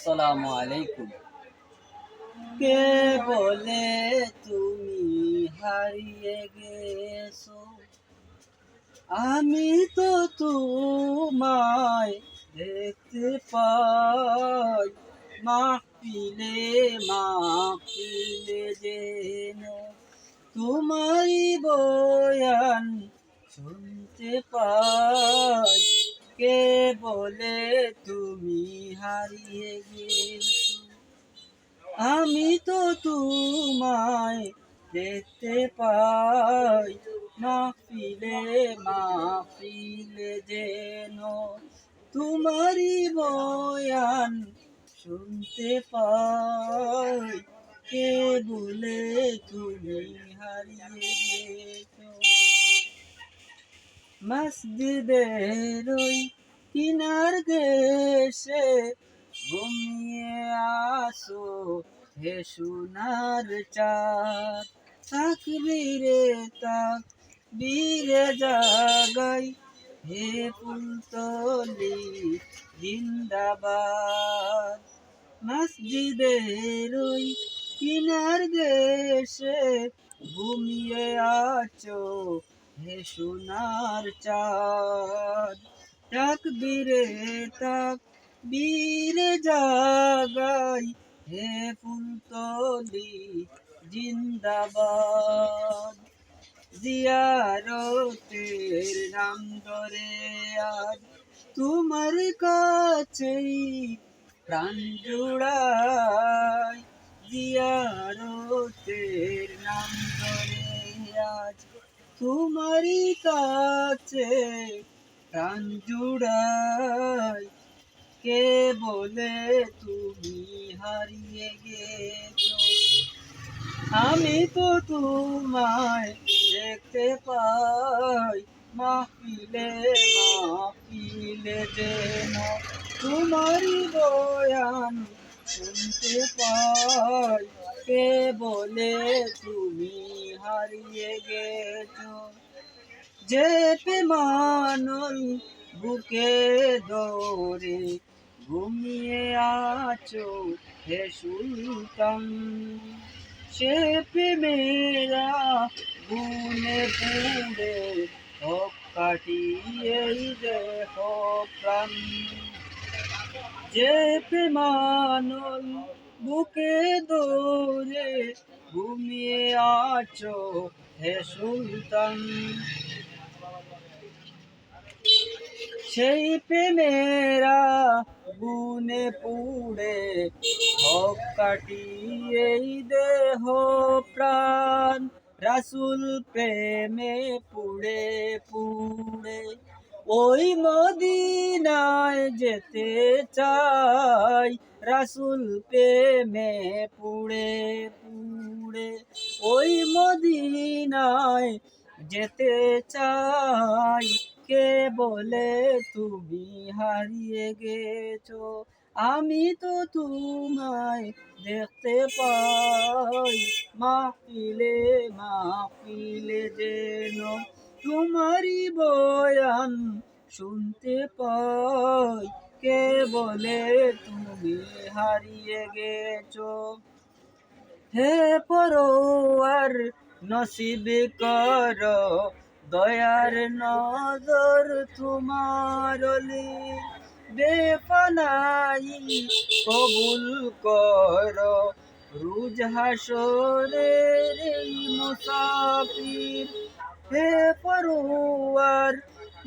আসসালামু আলাইকুম। কে বলে তুমি হারিয়ে গেছো, আমি তো তোমায় দেখতে পাই। মাহফিলে মাহফিলে যেন তোমারই বয়ান শুনতে পাই। কে বলে তুমি হারিয়ে গেছো, আমি তো তোমায় দেখতে পাই। মাহফিলে মাহফিলে যেন তোমারই বয়ান শুনতে পাই। কে বলে তুমি হারিয়ে গেছো, মসজিদের ওই কিনার ঘেঁষে ঘুমিয়ে আসো হে সোনার চাঁদ। তাকবীরে তাকবীরে জাগাই হে ফুলতলি জিন্দাবাদ। মসজিদের ওই কিনার ঘেঁষে ঘুমিয়ে আছো হে সোনার চাঁদ। তাকবীরে তাকবীরে জাগাই হে ফুলতলি জিন্দাবাদ। জিয়ারতের নাম ধরে আজ তোমার কাছেই প্রাণ জুড়াই। জিয়ারতের নাম ধরে আজ তোমারই কাছে প্রাণ জুড়াই। কে বলে তুমি হারিয়ে গেছো, আমি তো তোমায় দেখতে পাই। মাহফিলে মাহফিলে যেন তোমারই বয়ান শুনতে পাই। কে বলে তুমি হারিয়ে গেছো, যে পেমানল বুকে ধরে ঘুমিয়ে আছো হে সুলতান। সে প্রেমেরা গুনে পুড়ে হোক কাটিয়ে দেহ প্রাণ। যে প্রেমানল বুকে ধরে ঘুমিয়ে আছো হে সুলতান। সেই প্রেমেরা গুনে পুড়ে হোক কাটিয়ে দেহ প্রাণ। রাসূল প্রেমে পুড়ে পুড়ে ওই মদিনায় যেতে চাই। রাসূল প্রেমে পুড়ে পুড়ে ওই মদিনায় যেতে চাই। কে বলে তুমি হারিয়ে গেছো, আমি তো তোমায় দেখতে পাই। মাহফিলে মাহফিলে যেন তোমারই বয়ান শুনতে পাই। কে বলে তুমি হারিয়ে গেছো, হে পরোয়ার নসিব করো দয়ার নজর তোমার অলি। বেপনাই কবুল করো রুজ হাসরের এই মুসাফির। হে পরোয়ার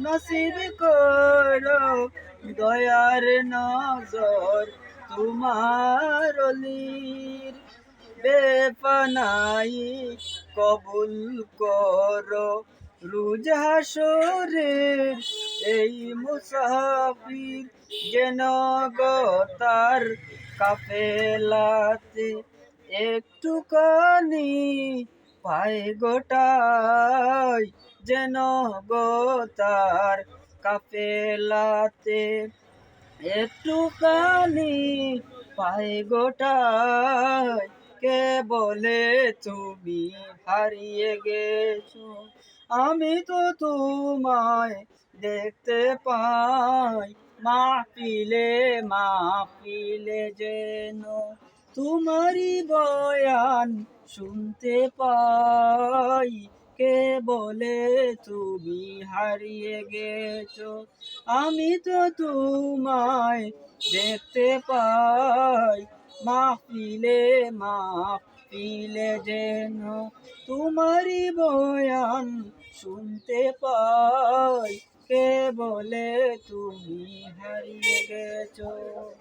নসিব করো দয়ার নজর তোমার অলির। বেপনাই কবুল করো রুজ হাসরের এই মুসাফির। যেন গো তার কাফেলাতে একটুখানি পায় গোটাই। যেন গো তার কাফেলাতে একটুখানি পায় গোটাই। কে বলে তুমি হারিয়ে গেছো, আমি তো তোমায় দেখতে পাই। মাহফিলে মাহফিলে যেন তোমারি বয়ান শুনতে পাই। কে বলে তুমি হারিয়ে গেছো, আমি তো তোমায় দেখতে পাই। মাহফিলে মাহফিলে যেন তোমারি বয়ান শুনতে পাই। কে বলে তুমি হারিয়ে গেছো।